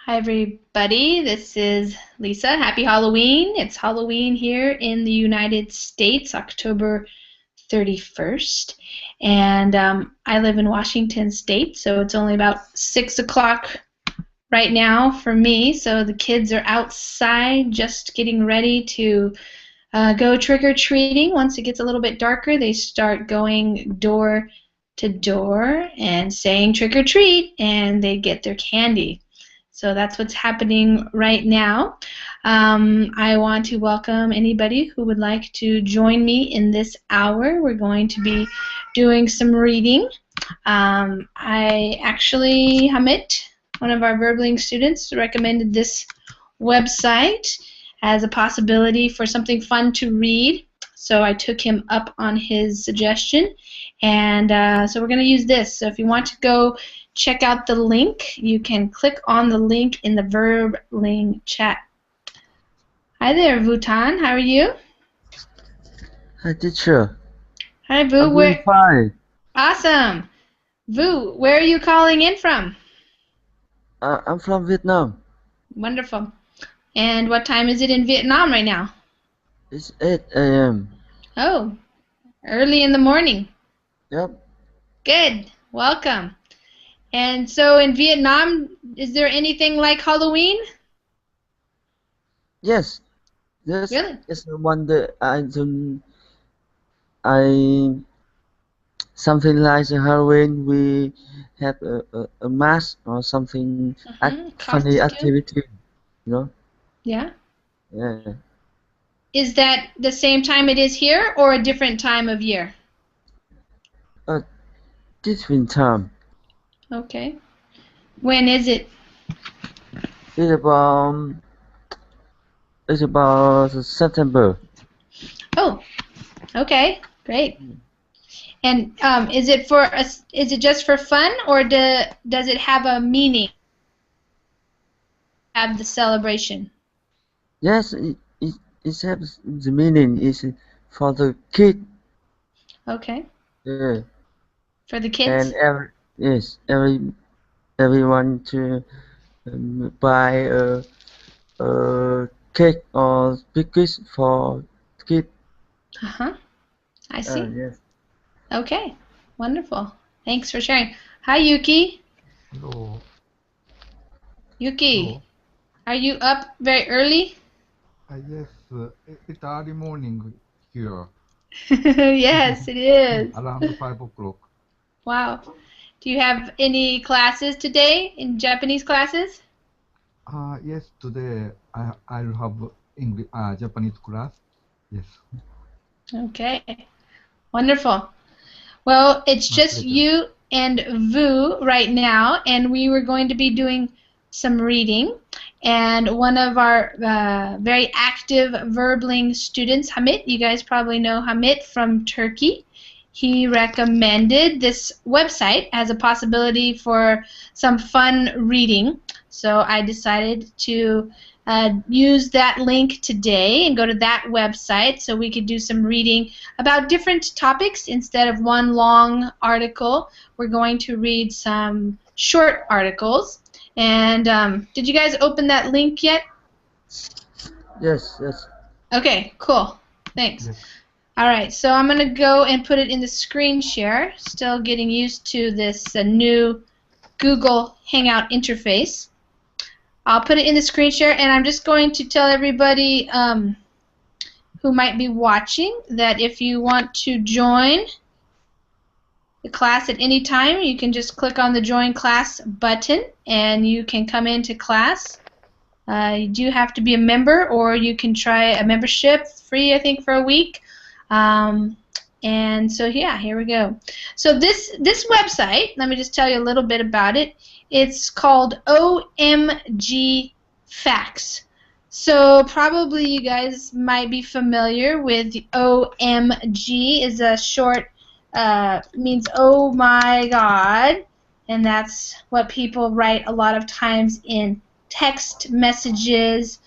Hi, everybody. This is Lisa. Happy Halloween. It's Halloween here in the United States, October 31st. And I live in Washington State, so it's only about 6 o'clock right now for me. So the kids are outside just getting ready to go trick-or-treating. Once it gets a little bit darker, they start going door to door and saying trick-or-treat, and they get their candy. So that's what's happening right now. I want to welcome anybody who would like to join me in this hour. We're going to be doing some reading. Hamit, one of our Verbling students, recommended this website as a possibility for something fun to read. So I took him up on his suggestion. And so we're going to use this. So if you want to go check out the link, you can click on the link in the Verbling chat. Hi there, Vutan. How are you? Hi, teacher. Hi, Vu. I'm doing fine. Awesome. Vu, where are you calling in from? I'm from Vietnam. Wonderful. And what time is it in Vietnam right now? It's 8 a.m. Oh, early in the morning. Yep. Good. Welcome. And so in Vietnam, is there anything like Halloween? Yes. Yes. Really? It's one day I something like Halloween. We have a mask or something funny Costume? activity. You know? Yeah. Yeah. Is that the same time it is here or a different time of year? Different time. Okay. When is it? It's about September. Oh, okay. Great. And is it just for fun, or does it have a meaning? Have the celebration? Yes, it has the meaning is for the kid. Okay. Yeah. For the And kids? everyone to buy a cake or biscuits for kids. Uh-huh. I see. Yes. Okay. Wonderful. Thanks for sharing. Hi, Yuki. Hello. Yuki, Hello. are you up very early? Yes, it's early morning here, Yes, it is. around 5 o'clock. Wow. Do you have any classes today in Japanese classes? Yes, today I'll have English, Japanese class. Yes, Okay. Wonderful. Well, it's my just pleasure. you and Vu right now, and we were going to be doing some reading. And one of our very active Verbling students, Hamit, you guys probably know Hamit from Turkey. He recommended this website as a possibility for some fun reading. So I decided to use that link today and go to that website so we could do some reading about different topics. Instead of one long article, we're going to read some short articles. And did you guys open that link yet? Yes. Yes. Okay, cool. Thanks. Yes. All right, so I'm going to go and put it in the screen share. Still getting used to this new Google Hangout interface. I'll put it in the screen share, and I'm just going to tell everybody who might be watching that if you want to join the class at any time, you can just click on the Join Class button, and you can come into class. You do have to be a member, or you can try a membership free, I think, for a week. And so yeah, here we go. So this website, let me just tell you a little bit about it. It's called OMG Facts. So probably you guys might be familiar with OMG is a short means oh my god, and that's what people write a lot of times in text messages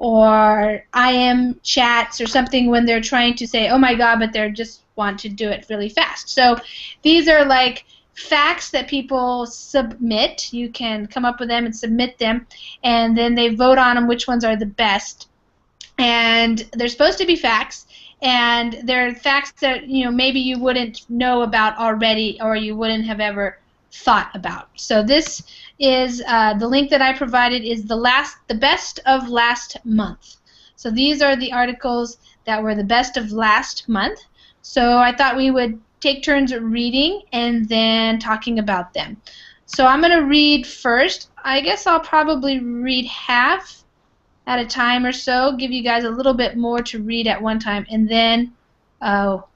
or IM chats or something when they're trying to say, oh my god, but they just want to do it really fast. So these are like facts that people submit. You can come up with them and submit them, and then they vote on them, which ones are the best. And they're supposed to be facts, and they're facts that maybe you wouldn't know about already, or you wouldn't have ever thought about. So this is the link that I provided is the best of last month. So these are the articles that were the best of last month. So I thought we would take turns reading and then talking about them. So I'm going to read first. I guess I'll probably read half at a time or so, give you guys a little bit more to read at one time, and then I'll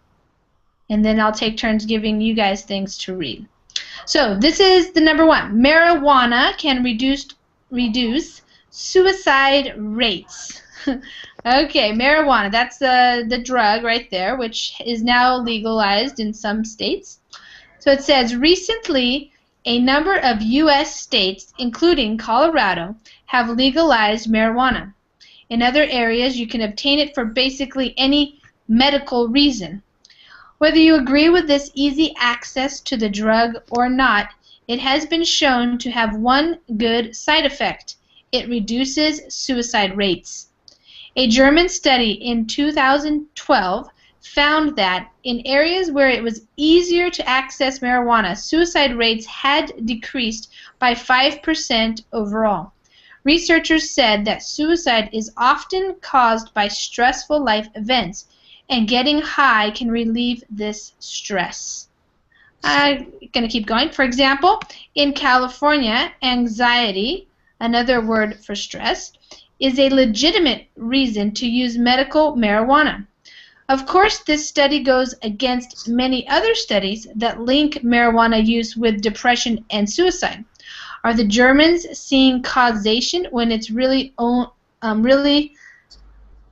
take turns giving you guys things to read. So this is the number one. Marijuana can reduce suicide rates. Okay, marijuana, that's the drug right there, which is now legalized in some states. So it says, recently, a number of U.S. states, including Colorado, have legalized marijuana. In other areas, you can obtain it for basically any medical reason. Whether you agree with this easy access to the drug or not, it has been shown to have one good side effect. It reduces suicide rates. A German study in 2012 found that in areas where it was easier to access marijuana, suicide rates had decreased by 5% overall. Researchers said that suicide is often caused by stressful life events, and getting high can relieve this stress. I'm going to keep going. For example, in California, anxiety, another word for stress, is a legitimate reason to use medical marijuana. Of course, this study goes against many other studies that link marijuana use with depression and suicide. Are the Germans seeing causation when it's really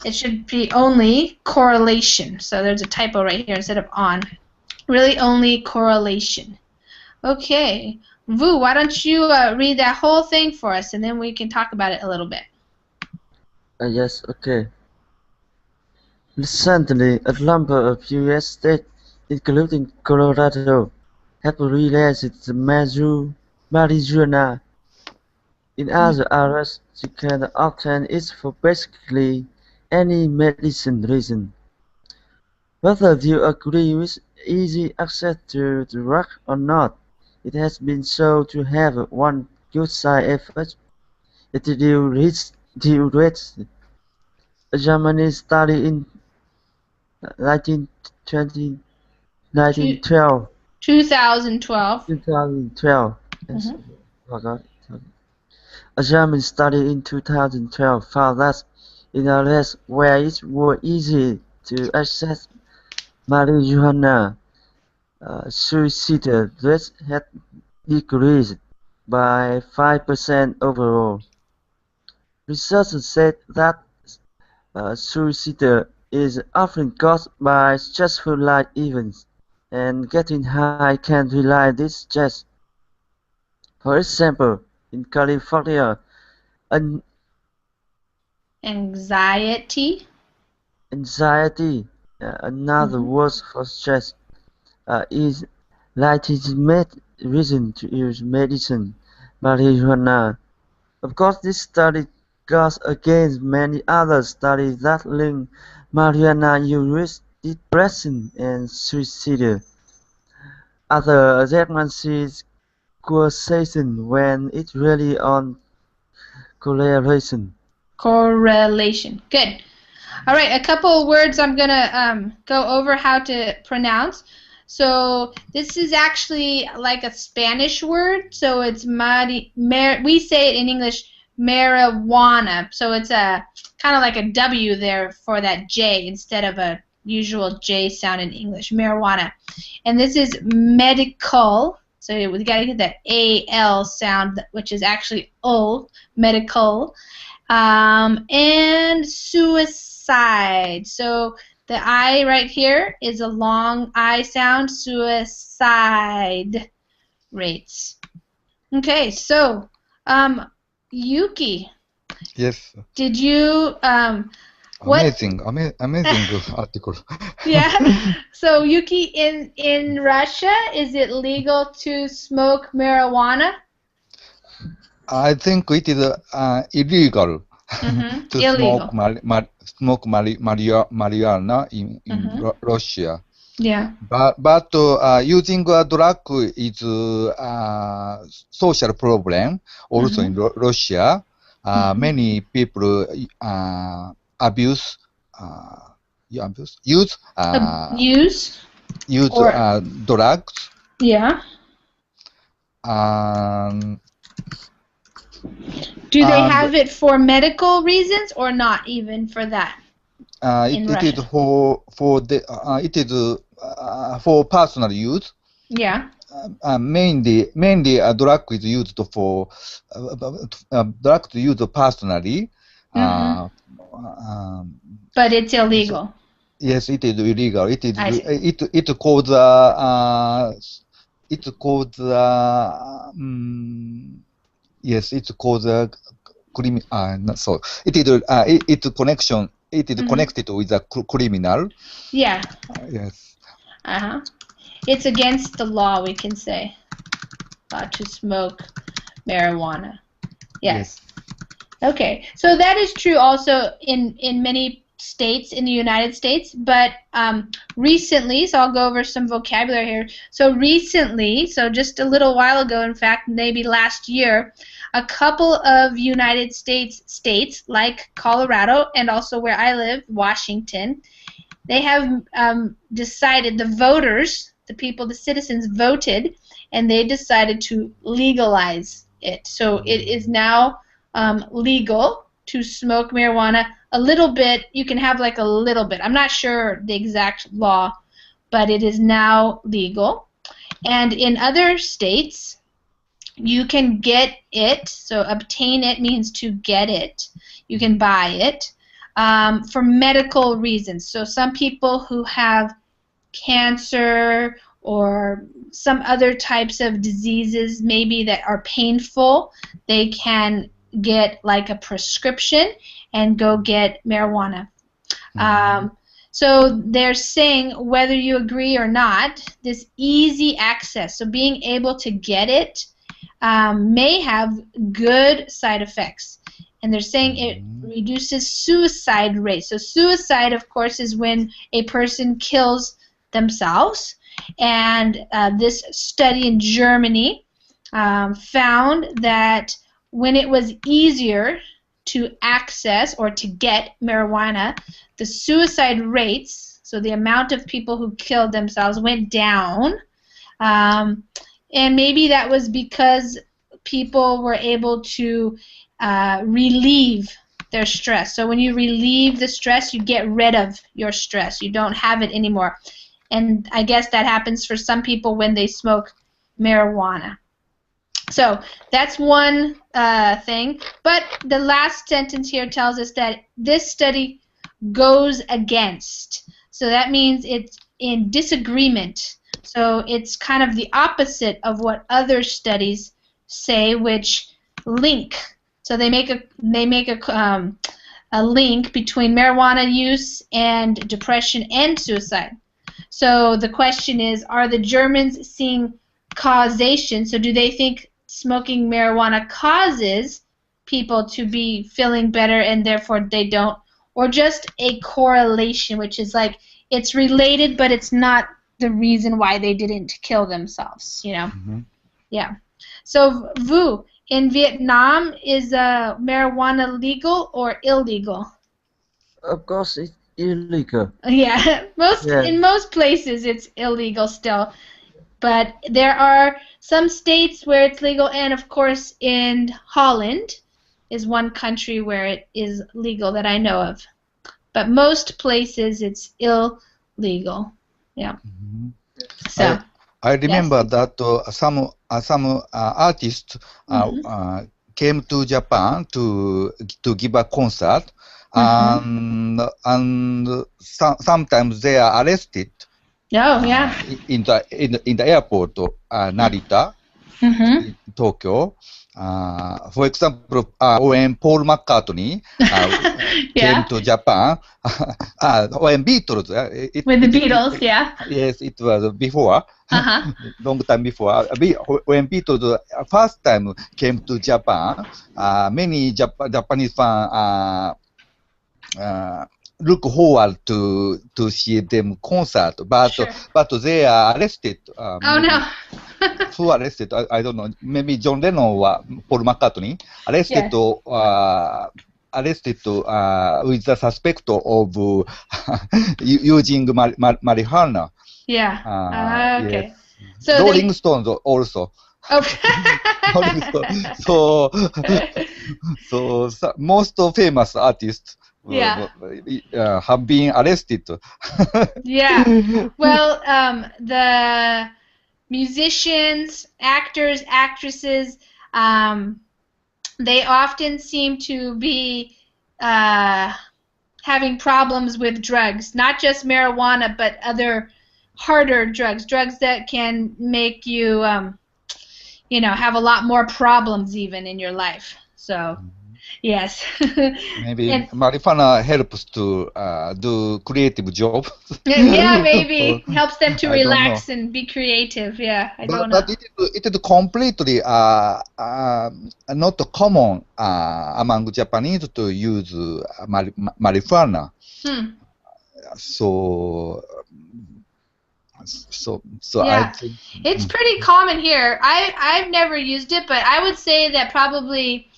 it should be only correlation. So there's a typo right here instead of on. Really only correlation. Okay. Vu, why don't you read that whole thing for us, and then we can talk about it a little bit. Yes, okay. Recently, a number of U.S. states, including Colorado, have legalized marijuana. In other areas, you can obtain it for basically any medicine reason. Whether you agree with easy access to the drug or not, it has been shown to have one good side effect. It reduces. A German study in 1920, Two, 1912, 2012. 2012, yes, Mhm. forgot. A German study in 2012 found that in areas where it was easy to access marijuana, suicide rates had decreased by 5% overall. Researchers said that suicide is often caused by stressful life events, and getting high can relieve this stress. For example, in California, an Anxiety. anxiety, another Mhm. word for stress, is legitimate reason to use medicine, marijuana. Of course, this study goes against many other studies that link marijuana use with depression and suicide. Other diagnoses causation when it really on correlation. Correlation. Good. All right, a couple of words I'm going to go over how to pronounce. So this is actually like a Spanish word. So it's we say it in English marijuana. So it's a kind of like a W there for that J instead of a usual J sound in English. Marijuana. And this is medical. So we got to get that AL sound, which is actually O, medical. And suicide. So the I right here is a long I sound, suicide rates. Okay, so Yuki, Yes. did you What? Amazing article. Yeah. So Yuki, in Russia, is it legal to smoke marijuana? I think it is illegal Mm-hmm. to Illegal. marijuana in Mm-hmm. Russia. Yeah. But using a drug is social problem also in Mm-hmm. Russia. Mm-hmm. Many people abuse, use Use use or drugs. yeah. And Do they and have it for medical reasons or not even for that in it is Russia? for the it is for personal use. Yeah. Mainly a drug is used for drugs used personally. Mm-hmm. Uh, um, But it's so illegal. yes, it is illegal. It is I see. it cause yes, it cause criminal. So it is it connection. It is Mm-hmm. connected with a criminal. Yeah. Yes. Uh-huh. It's against the law, we can say, to smoke marijuana. Yes. Yes. Okay, so that is true also in many states in the United States, but recently, so I'll go over some vocabulary here. So recently, so just a little while ago, in fact, maybe last year, a couple of United States like Colorado and also where I live, Washington, they have decided, the voters, the people, the citizens voted, and they decided to legalize it. So it is now legal to smoke marijuana a little bit. You can have like a little bit. I'm not sure the exact law, but it is now legal. And in other states, you can get it. So obtain it means to get it. You can buy it for medical reasons. So some people who have cancer or some other types of diseases maybe that are painful, they can get like a prescription and go get marijuana. So they're saying, whether you agree or not, this easy access, so being able to get it, may have good side effects. And they're saying it reduces suicide rates. So suicide, of course, is when a person kills themselves. And this study in Germany found that when it was easier to access or to get marijuana, the suicide rates, so the amount of people who killed themselves, went down. And maybe that was because people were able to relieve their stress. So when you relieve the stress, you get rid of your stress. You don't have it anymore. And I guess that happens for some people when they smoke marijuana. So that's one thing. But the last sentence here tells us that this study goes against. So that means it's in disagreement. So it's kind of the opposite of what other studies say, which link. So they make a link between marijuana use and depression and suicide. So the question is, are the Germans seeing causation? So do they think smoking marijuana causes people to be feeling better and therefore they don't? Or just a correlation, which is like it's related, but it's not the reason why they didn't kill themselves, you know? Yeah. So, Vu, in Vietnam, is marijuana legal or illegal? Of course, it's illegal. Yeah, Yeah. in most places it's illegal still, but there are some states where it's legal, and of course in Holland is one country where it is legal that I know of. But most places it's illegal. Yeah. So, I yes. remember that some artists came to Japan to give a concert, and sometimes they are arrested Oh, yeah. in the airport, Narita. Mm-hmm. in Tokyo. For example, when Paul McCartney came Yeah. to Japan, when Beatles, With the Beatles, yeah. yes, it was before, Uh-huh. long time before. When Beatles first time came to Japan, many Japanese fans look forward to see them concert, Sure. but they are arrested. Oh Maybe no. who arrested? I don't know. Maybe John Lennon or Paul McCartney arrested. Yes. Arrested with the suspect of using marijuana. Okay. Yes. So Rolling they Stones also. oh Rolling Stones. So most famous artists yeah. have been arrested. Yeah. Well, the musicians, actors, actresses, um, they often seem to be uh, having problems with drugs, not just marijuana, but other harder drugs, drugs that can make you, have a lot more problems even in your life. So, yes. Maybe And marijuana helps to do creative job. yeah, Or, maybe helps them to I don't know. relax and be creative. Yeah, I don't know. But it is completely not common among Japanese to use marijuana. Hmm. So so I Yeah, think. it's pretty common here. I've never used it, but I would say that probably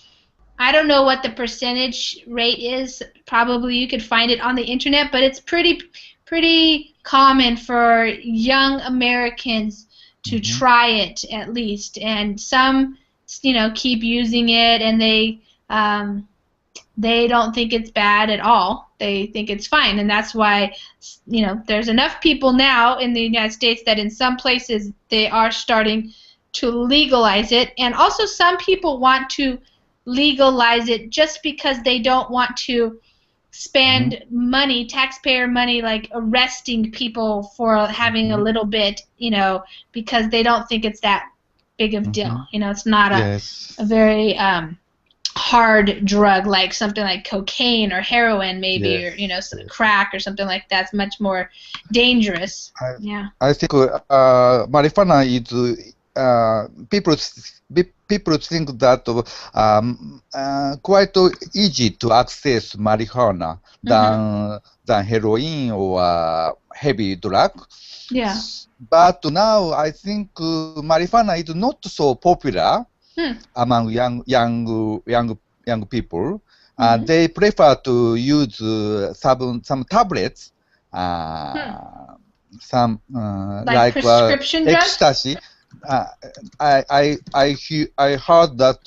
I don't know what the percentage rate is. Probably you could find it on the internet, but it's pretty common for young Americans to Mhm. try it at least, and some keep using it, and they don't think it's bad at all. They think it's fine, and that's why there's enough people now in the United States that in some places they are starting to legalize it, and also some people want to legalize it just because they don't want to Mhm. spend money, taxpayer money, like arresting people for having a Mhm. little bit, because they don't think it's that big of a deal. Mhm. It's not a Yes. very hard drug like something like cocaine or heroin maybe, or Yes. Yes. crack or something like that's much more dangerous. I Yeah. I think marijuana is people think that quite easy to access marijuana Mhm. than heroin or heavy drug. Yeah. But now I think marijuana is not so popular Hmm. among young people. Mhm. They prefer to use some tablets, Hmm. some Like like prescription drugs? ecstasy. Uh, I heard that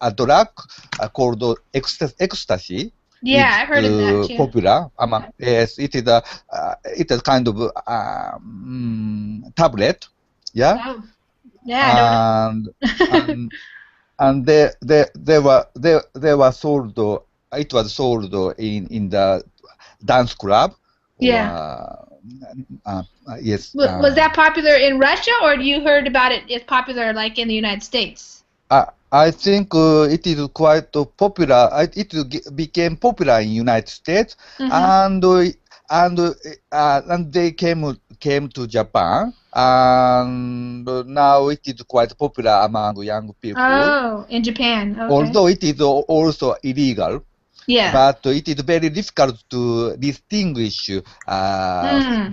a drug called ecstasy Yeah, is I heard of that too. popular among. Yeah. Yes, it is kind of tablet. Yeah, Oh. Yeah, I don't and know. and and they were sold. It was sold in the dance club or Yeah. yes. Was that popular in Russia, or you heard about it? It's popular like in the United States? I think it is quite popular. Became popular in United States, Mhm. and and they came to Japan, and now it is quite popular among young people. Oh, in Japan. Okay. Although it is also illegal, Yeah. but it is very difficult to distinguish Hmm.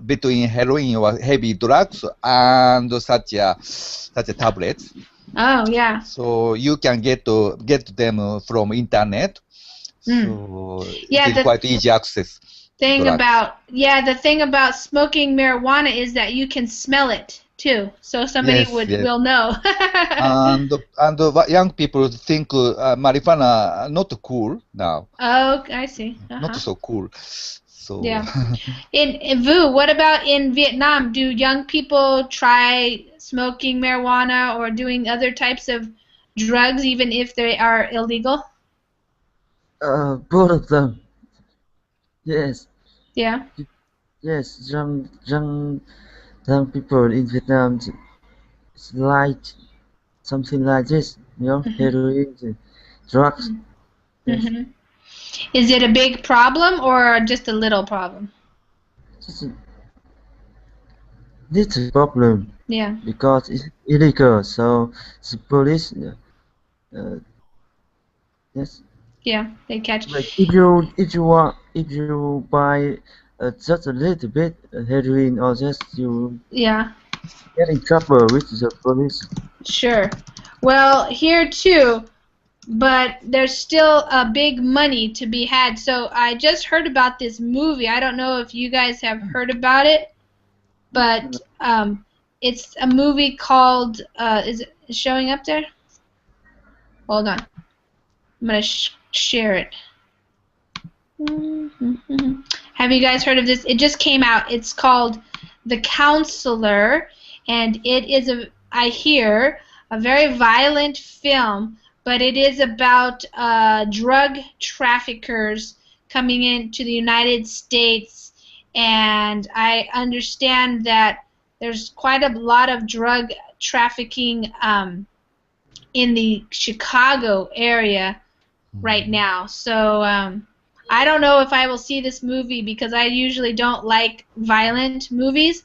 between heroin or heavy drugs and such a tablets. Oh, yeah. So you can get them from internet. Hmm. So it Yeah, is quite easy access drugs. the thing about smoking marijuana is that you can smell it too. So somebody Yes, would yes. will know. And young people think marijuana not cool now, Oh, I see. not Uh-huh. so cool. So Yeah. In Vu, what about in Vietnam? Do young people try smoking marijuana or doing other types of drugs even if they are illegal? Both of them. Yes, Yeah. yes. Young people in Vietnam. It's like something like this, heroin, drugs. Yes, Mm-hmm. Is it a big problem or just a little problem? it's a little problem Yeah. because it's illegal. So the police, uh, yes, Yeah, they catch. like if you buy just a little bit heroin or just you Yeah, get in trouble with the police. sure. Well, here too, but there's still a big money to be had. So I just heard about this movie. I don't know if you guys have heard about it, but it's a movie called is it showing up there? Hold on. I'm gonna share it. Have you guys heard of this? It just came out. It's called The Counselor, and it is I hear, a very violent film, but it is about drug traffickers coming into the United States, and I understand that there's quite a lot of drug trafficking in the Chicago area right now. So I don't know if I will see this movie because I usually don't like violent movies,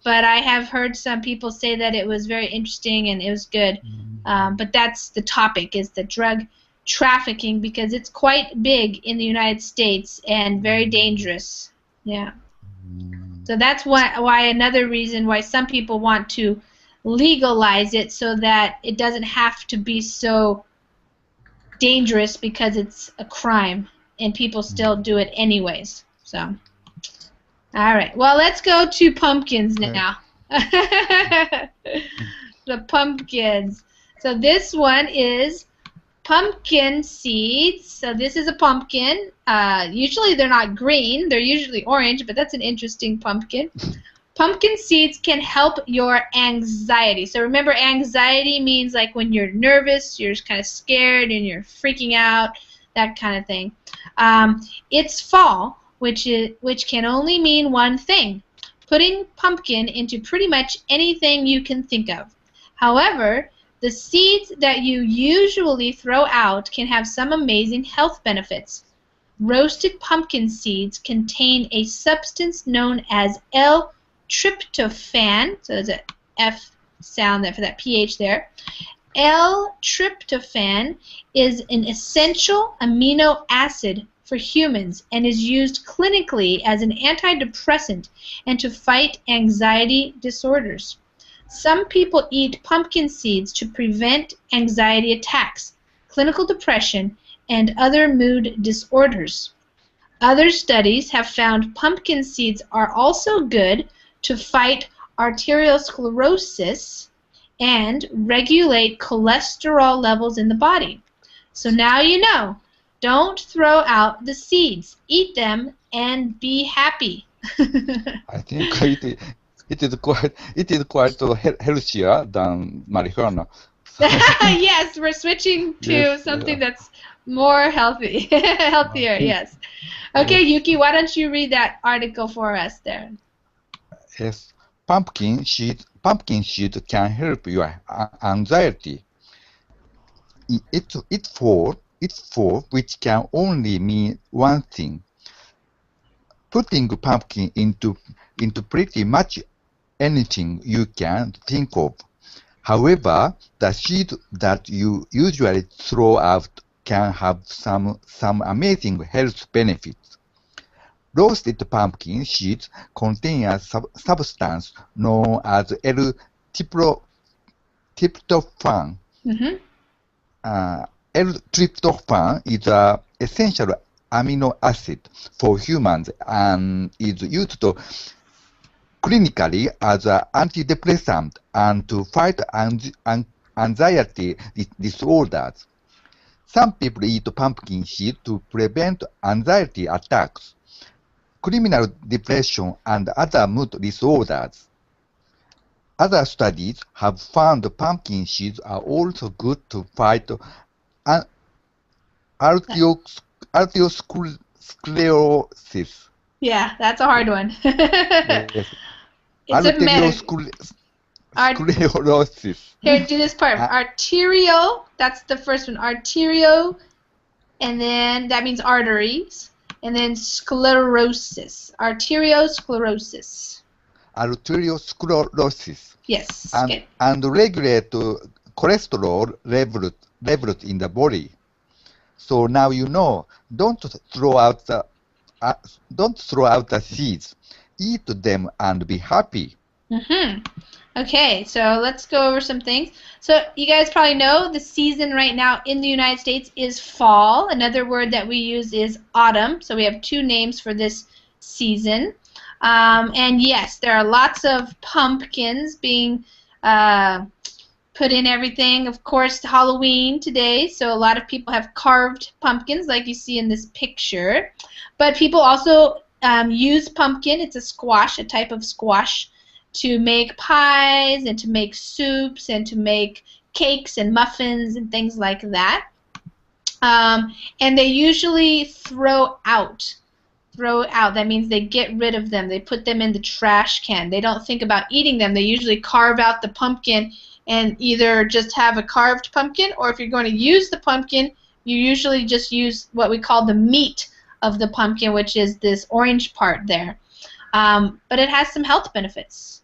but I have heard some people say that it was very interesting and it was good. But that's the topic, is the drug trafficking, because it's quite big in the United States and very dangerous. Yeah. So that's why another reason why some people want to legalize it, so that it doesn't have to be so dangerous because it's a crime and people still do it anyways. So, all right. Well, let's go to pumpkins now. The pumpkins. So this one is pumpkin seeds. So this is a pumpkin. Usually they're not green. They're usually orange, but that's an interesting pumpkin. Pumpkin seeds can help your anxiety. So remember, anxiety means like when you're nervous, you're kind of scared, and you're freaking out, that kind of thing. It's fall, which can only mean one thing: putting pumpkin into pretty much anything you can think of. However, the seeds that you usually throw out can have some amazing health benefits. Roasted pumpkin seeds contain a substance known as L-tryptophan, so there's a F sound there for that PH there. L-tryptophan is an essential amino acid for humans and is used clinically as an antidepressant and to fight anxiety disorders. Some people eat pumpkin seeds to prevent anxiety attacks, clinical depression, and other mood disorders. Other studies have found pumpkin seeds are also good to fight arteriosclerosis and regulate cholesterol levels in the body. So now you know. Don't throw out the seeds. Eat them and be happy. I think it is quite healthier than marijuana. Yes, we're switching to Yes, something that's more healthier, yes. Okay, yes. Yuki, why don't you read that article for us there? Yes, pumpkin seed can help your anxiety. It for which can only mean one thing: putting pumpkin into pretty much anything you can think of. However, the seed that you usually throw out can have some amazing health benefits. Roasted pumpkin seeds contain a substance known as L-tryptophan. Mm-hmm. L-tryptophan is an essential amino acid for humans and is used clinically as an antidepressant and to fight anxiety disorders. Some people eat pumpkin seed to prevent anxiety attacks, criminal depression, and other mood disorders. Other studies have found pumpkin seeds are also good to fight arteriosclerosis. Yeah, that's a hard one. Yes. It's a med. sclerosis. Here, do this part. Arterial, that's the first one. Arterio, and then that means arteries. And then sclerosis. Arteriosclerosis. Arteriosclerosis. Yes. And regulate cholesterol levels in the body. So now you know. Don't throw out the seeds. Eat them and be happy. Okay, so let's go over some things. So you guys probably know the season right now in the United States is fall. Another word that we use is autumn. So we have two names for this season. And yes, there are lots of pumpkins being put in everything. Of course, Halloween today, so a lot of people have carved pumpkins like you see in this picture. But people also use pumpkin. It's a squash, a type of squash, to make pies and to make soups and to make cakes and muffins and things like that. And they usually throw out. That means they get rid of them. They put them in the trash can. They don't think about eating them. They usually carve out the pumpkin and either just have a carved pumpkin, or if you're going to use the pumpkin, you usually just use what we call the meat of the pumpkin, which is this orange part there. But it has some health benefits.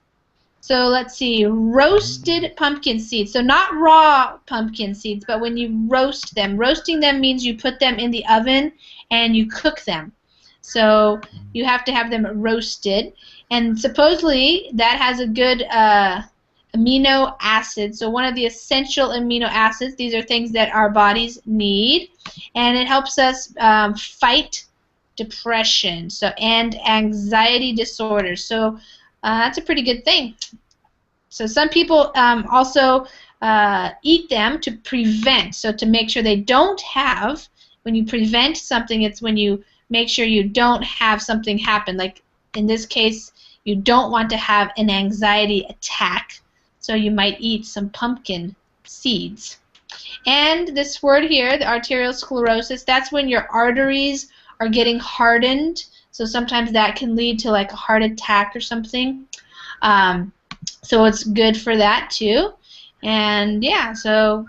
So let's see, roasted pumpkin seeds. So not raw pumpkin seeds, but when you roast them. Roasting them means you put them in the oven and you cook them. So you have to have them roasted. And supposedly that has a good amino acid. So one of the essential amino acids, these are things that our bodies need. And it helps us fight depression and anxiety disorders. So that's a pretty good thing. So some people also eat them to prevent, so to make sure they don't have, when you prevent something, it's when you make sure you don't have something happen. Like in this case, you don't want to have an anxiety attack, so you might eat some pumpkin seeds. And this word here, the arteriosclerosis, that's when your arteries are getting hardened. So sometimes that can lead to like a heart attack or something. So it's good for that too. And yeah, so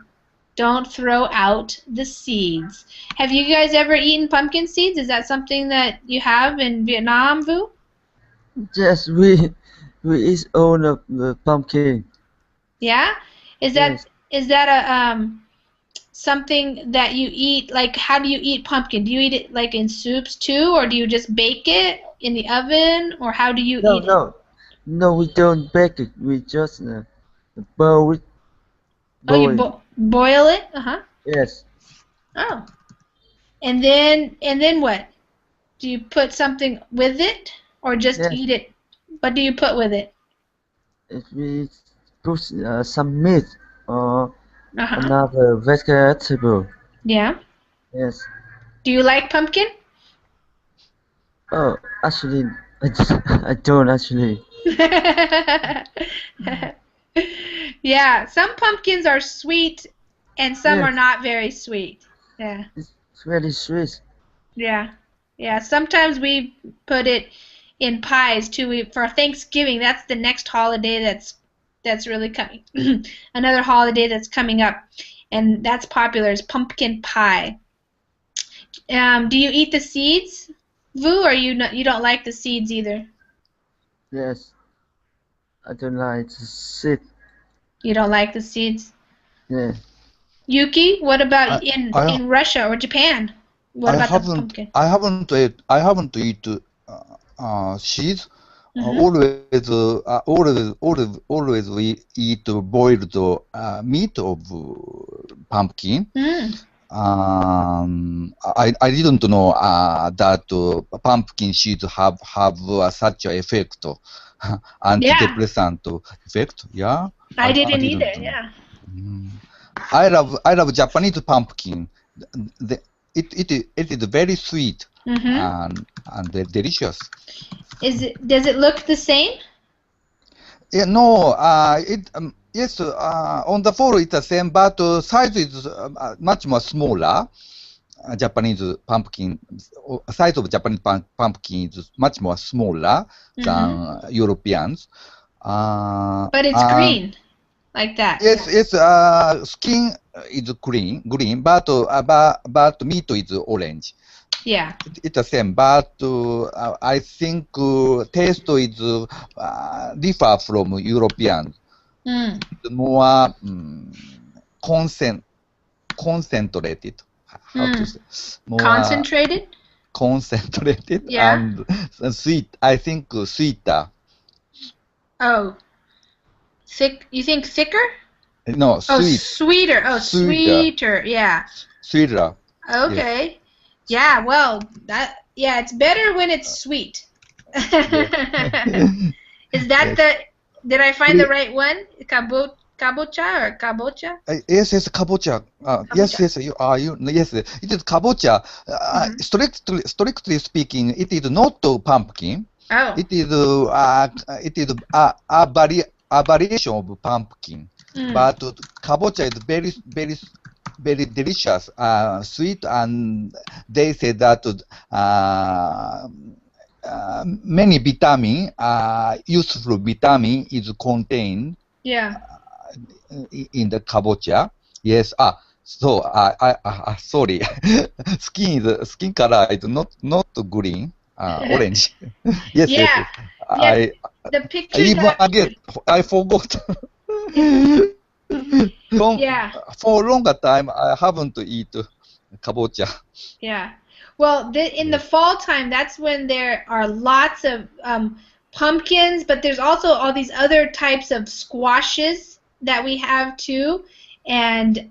don't throw out the seeds. Have you guys ever eaten pumpkin seeds? Is that something that you have in Vietnam, Vu? Yes, we eat all of the pumpkin. Yeah? Is that a something that you eat? Like, how do you eat pumpkin? Do you eat it like in soups too, or do you just bake it in the oven, or how do you eat it? No, we don't bake it. We just boil it. Oh, you boil it? Yes. Oh. And then what? Do you put something with it, or just eat it? What do you put with it? If we put some meat or another vegetable. Yeah. Yes. Do you like pumpkin? Oh, actually, I don't actually. Yeah, some pumpkins are sweet and some are not very sweet. Yeah. It's very sweet. Yeah. Yeah, sometimes we put it in pies too. For Thanksgiving, that's the next holiday that's really coming. Another holiday that's coming up, and that's popular is pumpkin pie. Do you eat the seeds, Vu, or you don't like the seeds either? Yes. I don't like the seed. You don't like the seeds? Yeah. Yuki, what about in Russia or Japan? What about the pumpkin? I haven't eat seeds. Always we eat boiled meat of pumpkin. I didn't know that pumpkin seeds have such an effect, antidepressant effect. Yeah. I didn't either. Yeah. I love Japanese pumpkin. It is very sweet and delicious. Does it look the same? Yeah, no. Yes. On the photo it's the same, but size is much more smaller. Japanese pumpkin size of Japanese pumpkin is much more smaller than Europeans. But it's green, like that. Yes, skin is green, but meat is orange. Yeah. It's the same, but I think taste is differ from European. Mm. It's more concentrated. How to say? More Concentrated? concentrated Yeah. and sweet. I think sweeter. Oh, thick. You think thicker? No, Oh, sweet. sweeter. Oh, Sweeter. sweeter. Yeah. Sweeter. Yes. Okay. Yeah, well, it's better when it's sweet. Yes. Is that Yes. did I find the right one? Kabocha or kabocha? Yes, kabocha. Yes, Kabocha. yes, it is kabocha. Mhm. Strictly speaking, it is not pumpkin. Oh. It is a variation of pumpkin. Mm. But kabocha is very delicious, sweet, and they say that many vitamin, useful vitamin is contained Yeah. in the kabocha. Yes. So sorry. Skin color is not green. Orange. Yes, yes, Yeah. yes. Yeah. The I pictures even have again. I forgot. Yeah. For a longer time, I haven't eat kabocha. Yeah. Well, in the Yes. fall time, that's when there are lots of pumpkins, but there's also all these other types of squashes that we have too. And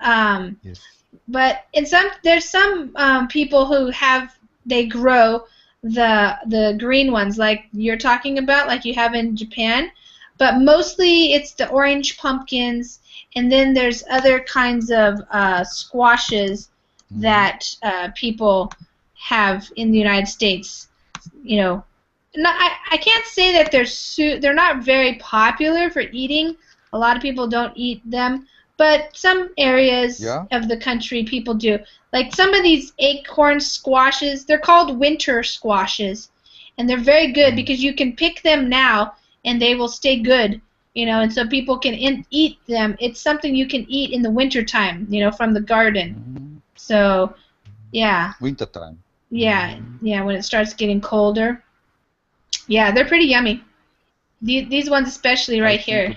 Yes. but there's some people who they grow the green ones like you're talking about, like you have in Japan. But mostly it's the orange pumpkins, and then there's other kinds of squashes that people have in the United States. You know, I can't say that they're not very popular for eating. A lot of people don't eat them, but some areas Yeah. of the country people do. Like some of these acorn squashes, they're called winter squashes, and they're very good because you can pick them now and they will stay good. And so people can eat them. It's something you can eat in the winter time, from the garden. So, yeah. Winter time. Yeah, yeah, when it starts getting colder. Yeah, they're pretty yummy. These ones especially I right think here.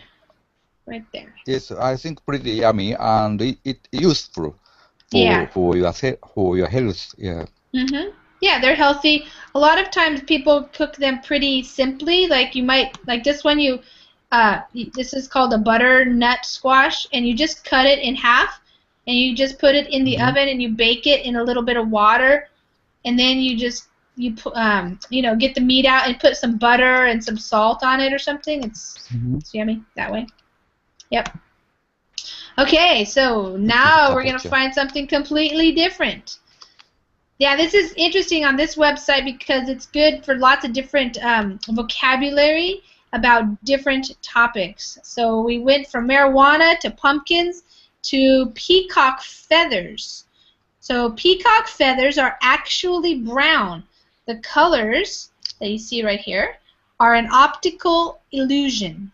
Right there. yes, I think pretty yummy and it useful Yeah. for your health. Yeah. Yeah, they're healthy. A lot of times people cook them pretty simply. Like you might like this one this is called a butternut squash, and you just cut it in half and you just put it in the oven and you bake it in a little bit of water, and then you put get the meat out and put some butter and some salt on it or something. It's yummy that way. Yep. Okay, so now we're going to find something completely different. Yeah, this is interesting on this website because it's good for lots of different vocabulary about different topics. So we went from marijuana to pumpkins to peacock feathers. So peacock feathers are actually brown. The colors that you see right here are an optical illusion.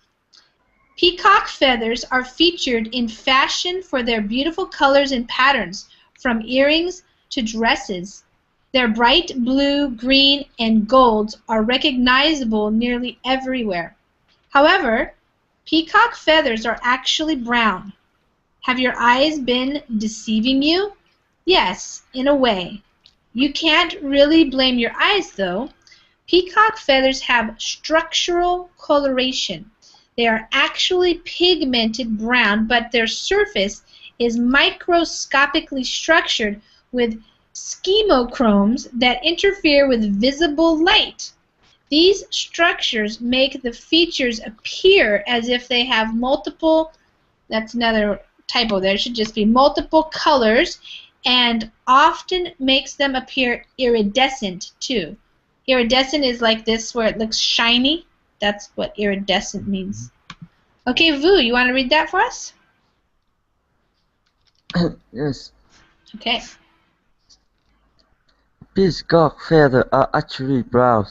Peacock feathers are featured in fashion for their beautiful colors and patterns, from earrings to dresses. Their bright blue, green, and golds are recognizable nearly everywhere. However, peacock feathers are actually brown. Have your eyes been deceiving you? Yes, in a way. You can't really blame your eyes, though. Peacock feathers have structural coloration. They are actually pigmented brown, but their surface is microscopically structured with schemochromes that interfere with visible light. These structures make the features appear as if they have multiple, that's another typo there, it should just be multiple colors, and often makes them appear iridescent too. Iridescent is like this where it looks shiny. That's what iridescent means. Okay, Vu, you want to read that for us? Yes. Okay. Peacock feathers are actually brown.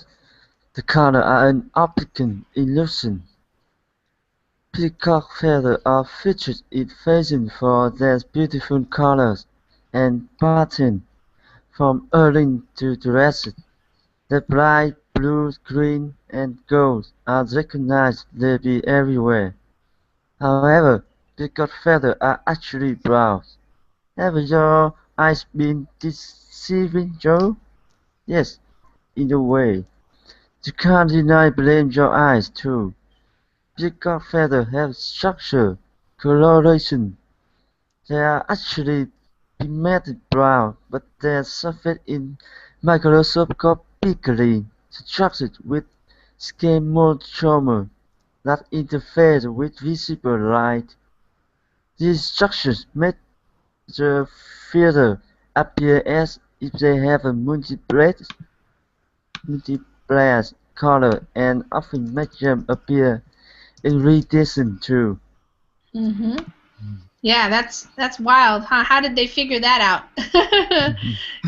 The color are an optical illusion. peacock feathers are featured in fashion for their beautiful colors and patterns, from earrings to dresses. The bright blue, green, and gold are recognized to be everywhere. However, peacock feathers are actually brown. Have your eyes been deceiving Joe? Yes, in a way. You can't deny blame your eyes too. Peacock feathers have structure, coloration. They are actually pigmented brown, but their surface is microscopically structured with schematomer that interferes with visible light. These structures make the feather appear as if they have a multiple color and often make them appear iridescent too. Mm-hmm. Yeah, that's wild, huh? How did they figure that out?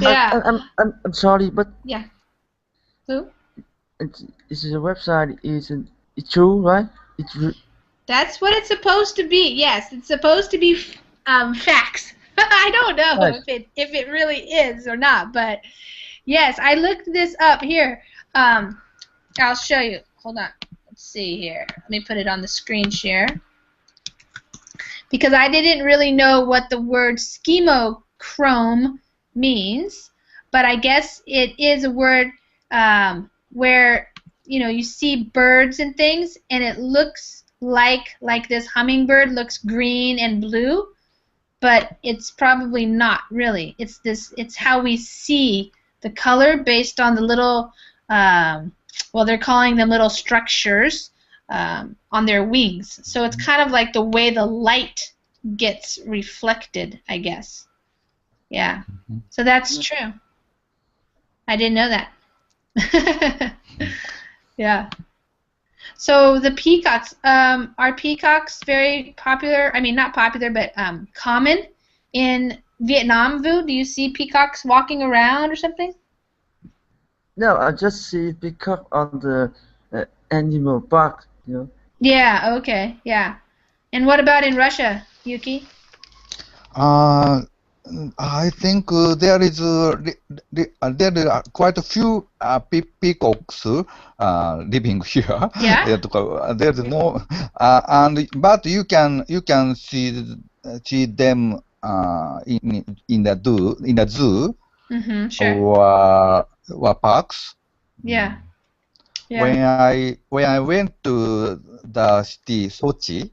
Yeah. I'm sorry, but Yeah. Who? it's the website isn't it's true, right? It's That's what it's supposed to be. Yes, it's supposed to be facts. I don't know right. if it really is or not, but yes, I looked this up here. I'll show you. Hold on. Let's see here. Let me put it on the screen share because I didn't really know what the word schemochrome means, but I guess it is a word where you see birds and things, and it looks like this hummingbird looks green and blue, but it's probably not really. It's how we see the color based on the little well, they're calling them little structures on their wings. So it's kind of like the way the light gets reflected, I guess. Yeah. So that's true. I didn't know that. Yeah. So the peacocks, are peacocks very popular? I mean, not popular, but common in Vietnam, Vu? Do you see peacocks walking around or something? No, I just see peacock on the animal park. Yeah, okay, yeah. And what about in Russia, Yuki? Uh, I think there are quite a few peacocks living here. Yeah? There's no, but you can see them in the zoo Mm-hmm, sure. or parks. Yeah, yeah. When I went to the city Sochi.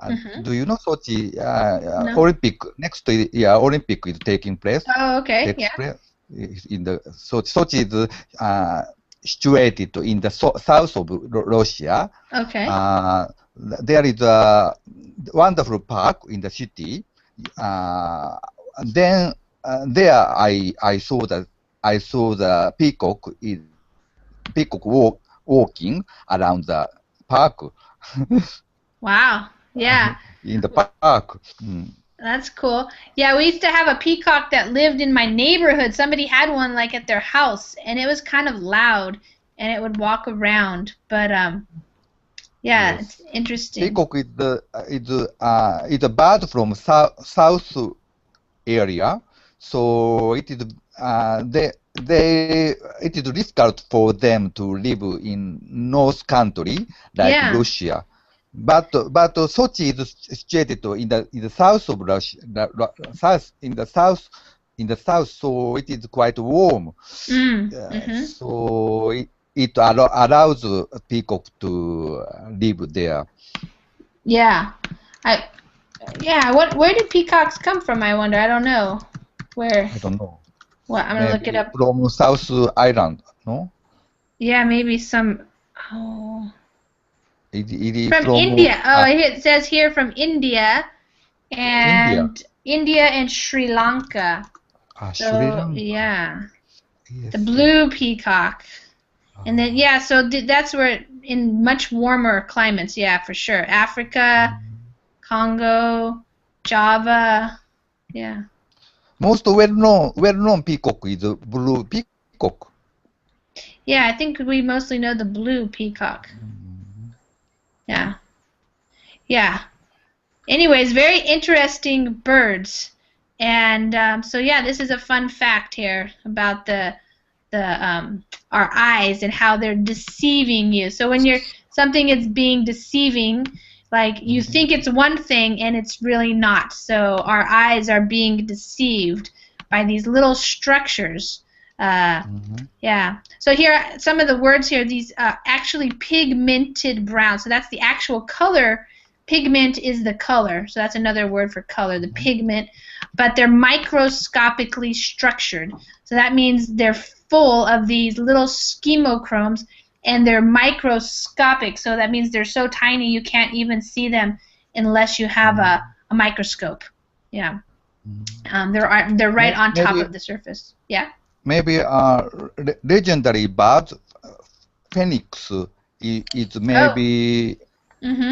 Mm-hmm. Do you know Sochi? No. Olympic next Olympic is taking place. Oh, okay, Takes yeah. place in the Sochi. Sochi is situated in the south of Russia. Okay. There is a wonderful park in the city. Then there I saw the peacock walking around the park Wow. Yeah. in the park. Mm. That's cool. Yeah, we used to have a peacock that lived in my neighborhood. Somebody had one like at their house, and it was kind of loud, and it would walk around. But yeah, it's Yes. interesting. Peacock is a bird from south area, so it is difficult for them to live in North country like Yeah. Russia. But Sochi is situated in the south of Russia, south, so it is quite warm. Mm-hmm. So it allows peacock to live there. Yeah. I yeah, where did peacocks come from, I wonder? I don't know. Where? I don't know. Well, I'm gonna look it Maybe up. from South Island, no? Yeah, maybe some oh It is from from India. Oh, it says here from India India. and Sri Lanka. Sri So Lanka. yeah, the Yes. blue peacock, and then yeah, so that's where in much warmer climates, yeah, for sure. Africa, Congo, Java, yeah. Most well-known peacock is blue peacock. Yeah, I think we mostly know the blue peacock. Yeah. Yeah. Anyways, very interesting birds. And so yeah, this is a fun fact here about the our eyes and how they're deceiving you. So when you're something is being deceiving, like you think it's one thing and it's really not. So our eyes are being deceived by these little structures. Yeah. So here are some of the words here. These actually pigmented brown. So that's the actual color. Pigment is the color. So that's another word for color, the pigment. But they're microscopically structured. So that means they're full of these little chemochromes, and they're microscopic. So that means they're so tiny you can't even see them unless you have a microscope. Yeah. They're right on top of the surface. Yeah. Maybe legendary bird phoenix is maybe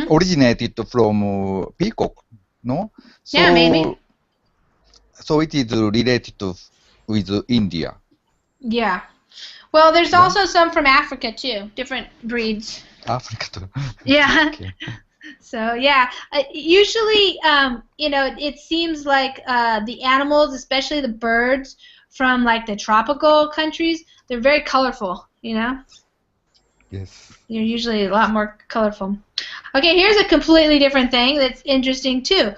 originated from peacock, no? Yeah, maybe. So it is related with India. Yeah. Well, there's also some from Africa too, different breeds. Africa too. Yeah. Okay. So yeah, usually, it seems like the animals, especially the birds from like the tropical countries, they're very colorful. Yes. They're usually a lot more colorful. Okay, here's a completely different thing that's interesting too.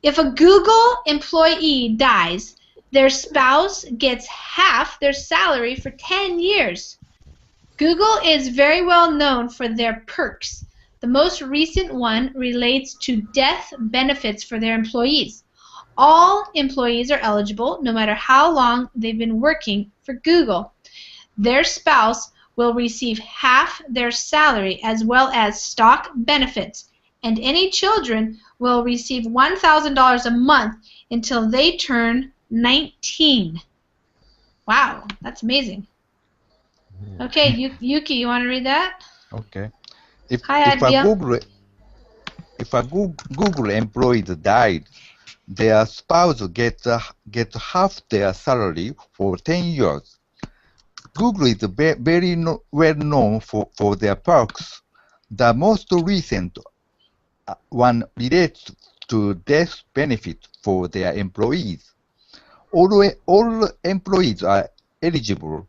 If a Google employee dies, their spouse gets half their salary for 10 years. Google is very well known for their perks. The most recent one relates to death benefits for their employees. All employees are eligible, no matter how long they've been working for Google. Their spouse will receive half their salary as well as stock benefits, and any children will receive $1,000 a month until they turn 19. Wow, that's amazing. Okay, Yuki, you want to read that? Okay. If Hi, if a Google employee died, their spouse gets half their salary for 10 years. Google is very well known for their perks. The most recent one relates to death benefit for their employees. All employees are eligible,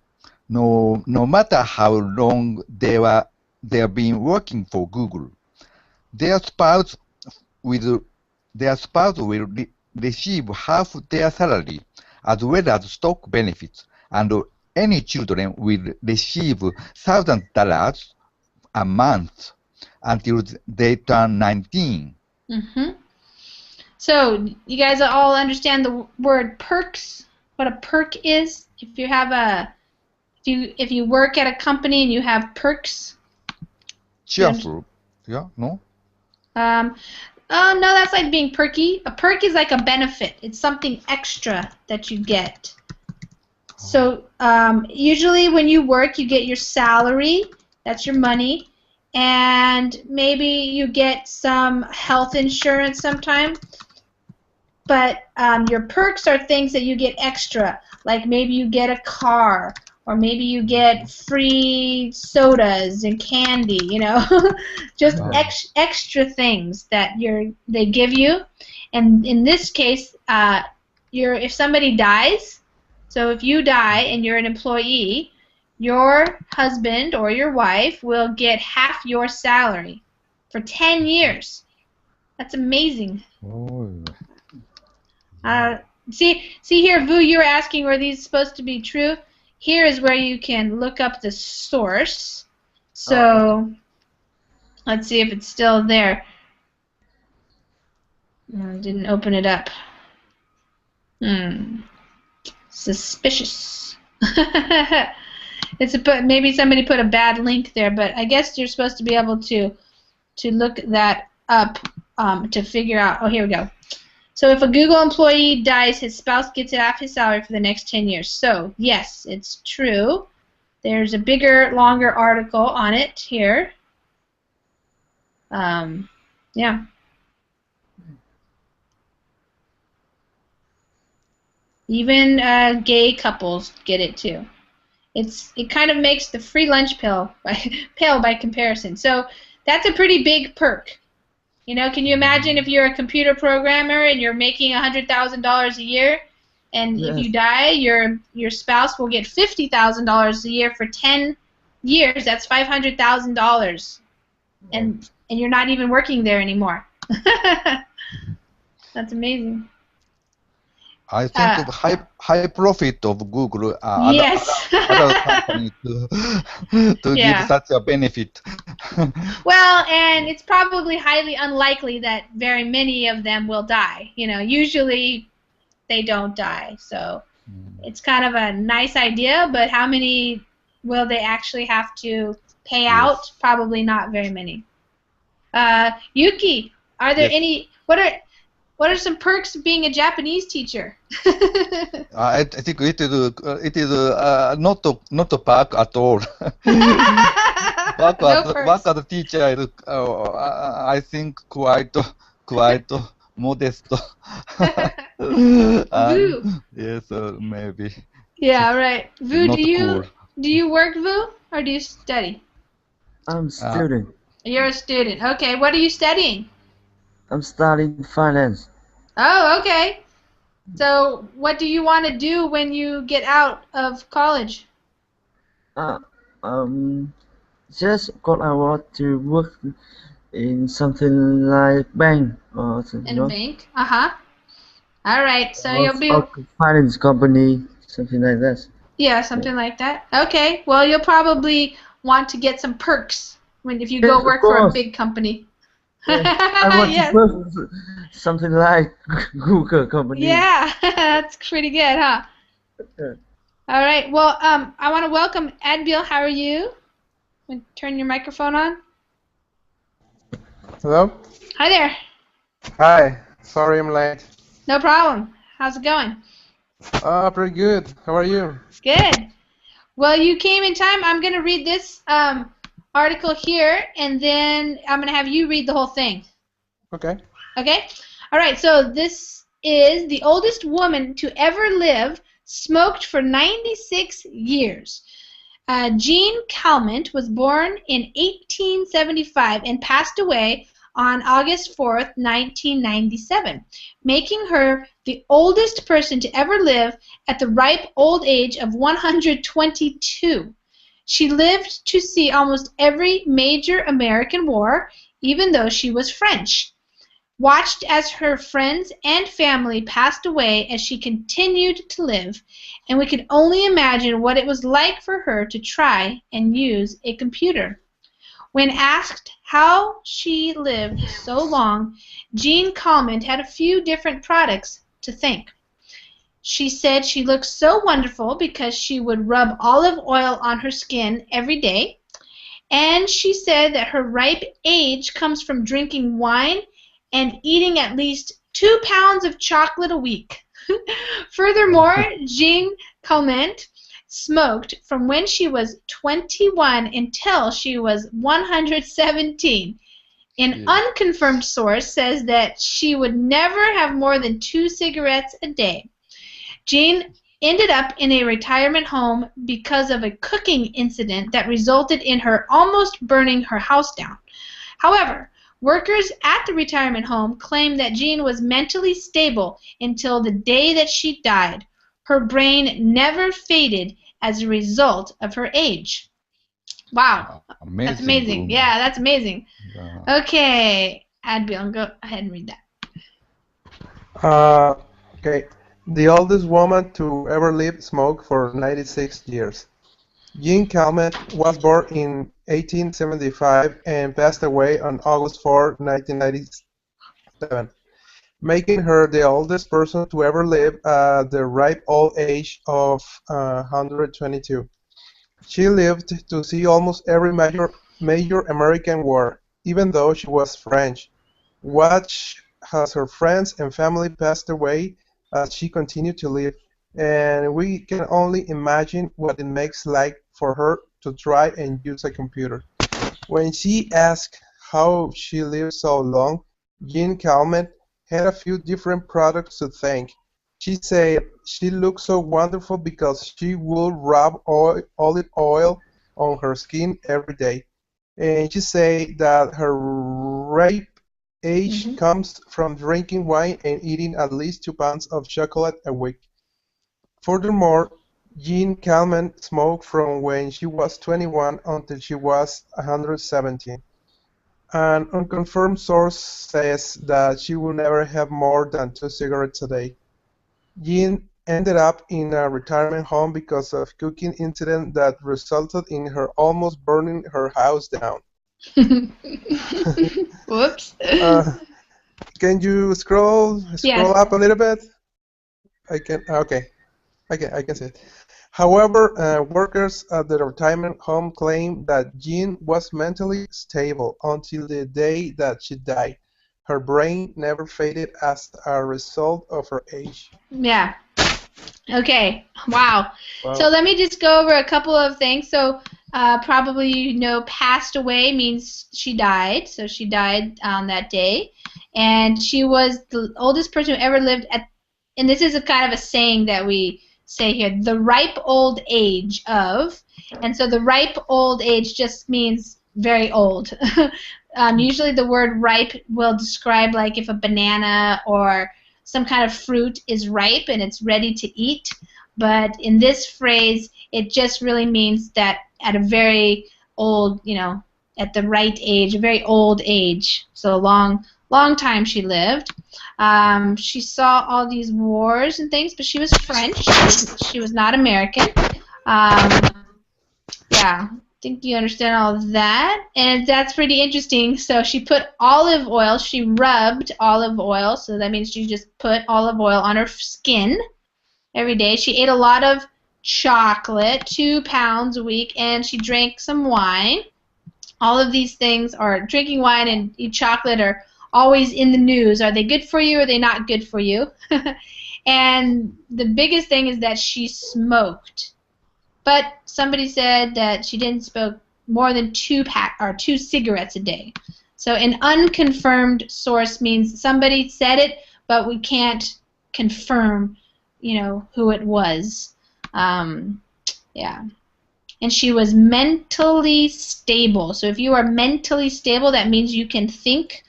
no matter how long they've been working for Google. Their spouse will receive half their salary as well as stock benefits, and any children will receive $1,000 a month until they turn 19. So you guys all understand the word perks? What a perk is? If you work at a company and you have perks. Cheerful, yeah, no? No, that's like being perky. A perk is like a benefit. It's something extra that you get. So usually when you work, you get your salary. That's your money. And maybe you get some health insurance sometime. But your perks are things that you get extra. Like maybe you get a car, or maybe you get free sodas and candy, just extra things that they give you. And in this case, if somebody dies, so if you die and you're an employee, your husband or your wife will get half your salary for 10 years. That's amazing. See here, Vu, you were asking were these supposed to be true? Here is where you can look up the source. So let's see if it's still there. No, didn't open it up. Suspicious. Maybe somebody put a bad link there, but I guess you're supposed to be able to look that up to figure out. Oh, here we go. So if a Google employee dies, his spouse gets half his salary for the next 10 years. So, yes, it's true. There's a bigger, longer article on it here. Yeah. Even gay couples get it too. It kind of makes the free lunch pale by comparison. So that's a pretty big perk. You know, can you imagine if you're a computer programmer and you're making $100,000 a year, and if you Yes. die, your spouse will get $50,000 a year for 10 years. That's $500,000, and you're not even working there anymore. That's amazing. I think of high profit of Google Yes. other company to give Yeah. such a benefit. Well, and it's probably highly unlikely that very many of them will die. You know, usually they don't die. So it's kind of a nice idea, but how many will they actually have to pay out? Yes. Probably not very many. Yuki, are there Yes. any? What are some perks of being a Japanese teacher? I think it is not a park at all. No perks. Work as a teacher is I think quite modest. Vu. Yes, maybe. Yeah, right. Vu, Not cool. do you work, Vu, or do you study? I'm Uh, student. You're a student. Okay, what are you studying? I'm studying finance. Oh, okay. So, what do you want to do when you get out of college? Uh, um, just because I want to work in something like bank or In a know, bank? Uh-huh. All right. So or, you'll be, or finance company, something like that. yeah, Yeah. something like that. Okay. Well, you'll probably want to get some perks if you go Yes, of work for a course. big company. Yes. I want to Yes. work something like Google company. Yeah, that's pretty good, huh? Yeah. All right. Well, I want to welcome Adbil. How are you? Turn your microphone on. Hello? Hi there. Hi. Sorry I'm late. No problem. How's it going? Pretty good. How are you? Good. Well, you came in time. I'm going to read this article here, and then I'm going to have you read the whole thing. Okay. Okay? All right. So this is the oldest woman to ever live, smoked for 96 years. Jean Calment was born in 1875 and passed away on August 4th, 1997, making her the oldest person to ever live at the ripe old age of 122. She lived to see almost every major American war, even though she was French. Watched as her friends and family passed away as she continued to live, and we can only imagine what it was like for her to try and use a computer. When asked how she lived so long, Jean Calment had a few different products to thank. She said she looked so wonderful because she would rub olive oil on her skin every day, and she said that her ripe age comes from drinking wine and eating at least 2 pounds of chocolate a week. Furthermore, Jean Calment smoked from when she was 21 until she was 117. An unconfirmed source says that she would never have more than 2 cigarettes a day. Jean ended up in a retirement home because of a cooking incident that resulted in her almost burning her house down. However, workers at the retirement home claim that Jean was mentally stable until the day that she died. Her brain never faded as a result of her age. Wow. Amazing. That's amazing. Yeah, that's amazing. Yeah. Okay, Adbil, go ahead and read that. Okay. The oldest woman to ever live smoked for 96 years. Jean Calment was born in 1875 and passed away on August 4, 1997, making her the oldest person to ever live at the ripe old age of 122. She lived to see almost every major American war, even though she was French. Watched as her friends and family passed away as she continued to live, and we can only imagine what it makes like for her to try and use a computer. When she asked how she lived so long, Jean Calment had a few different products to thank. She said she looked so wonderful because she would rub olive oil on her skin every day. And she said that her ripe Age comes from drinking wine and eating at least 2 pounds of chocolate a week. Furthermore, Jean Calment smoked from when she was 21 until she was 117. An unconfirmed source says that she will never have more than 2 cigarettes a day. Jean ended up in a retirement home because of cooking incident that resulted in her almost burning her house down. Whoops. Can you scroll Yes. up a little bit? I can. Okay, I can see it. However, workers at the retirement home claim that Jean was mentally stable until the day that she died. Her brain never faded as a result of her age. Yeah. Okay. Wow. Wow. So let me just go over a couple of things. So probably passed away means she died. So she died on that day, and she was the oldest person who ever lived at. And this is a kind of a saying that we say here: the ripe old age of. And so the ripe old age just means very old. Usually the word ripe will describe like if a banana or some kind of fruit is ripe and it's ready to eat. But in this phrase, it just really means that at a very old, at the right age, a very old age. So a long time she lived. She saw all these wars and things, but she was French. She was not American. Yeah, I think you understand all of that, and that's pretty interesting. So she put olive oil, she rubbed olive oil, so that means she just put olive oil on her skin every day. She ate a lot of chocolate, 2 pounds a week, and she drank some wine. All of these things, or drinking wine and eat chocolate, are always in the news. Are they good for you or are they not good for you? And the biggest thing is that she smoked. But somebody said that she didn't smoke more than 2 cigarettes a day. So an unconfirmed source means somebody said it, but we can't confirm, who it was. Yeah. And she was mentally stable. So if you are mentally stable, that means you can think.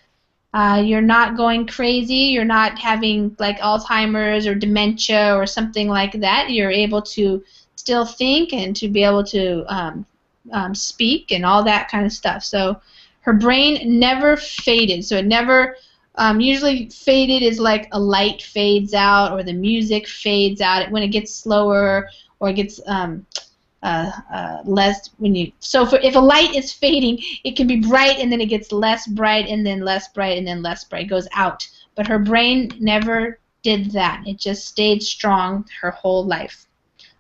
You're not going crazy. You're not having like Alzheimer's or dementia or something like that. You're able to still think and to be able to speak and all that kind of stuff. So her brain never faded. So it never, usually faded is like a light fades out or the music fades out when it gets slower or it gets less if a light is fading, it can be bright and then it gets less bright and then less bright and then less bright. It goes out. But her brain never did that. It just stayed strong her whole life.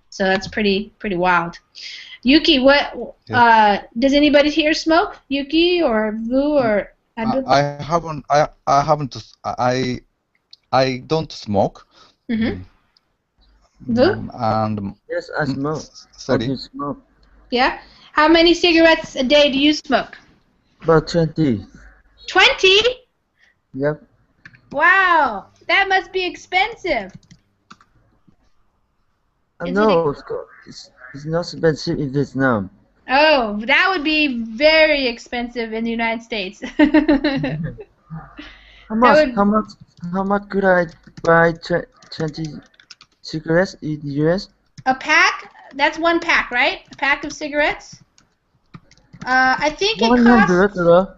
So that's pretty wild. Yuki, what does anybody here smoke? Yuki or Vu or Abdul? I don't smoke. Mm-hmm. Vu? And Yes, I smoke. I sorry. do smoke. Yeah. How many cigarettes a day do you smoke? About 20. 20? Yep. Wow, that must be expensive. No, it's not expensive in Vietnam. Oh, that would be very expensive in the United States. How much could I buy 20 cigarettes in the US? A pack? That's one pack, right? A pack of cigarettes? I think it costs. $100.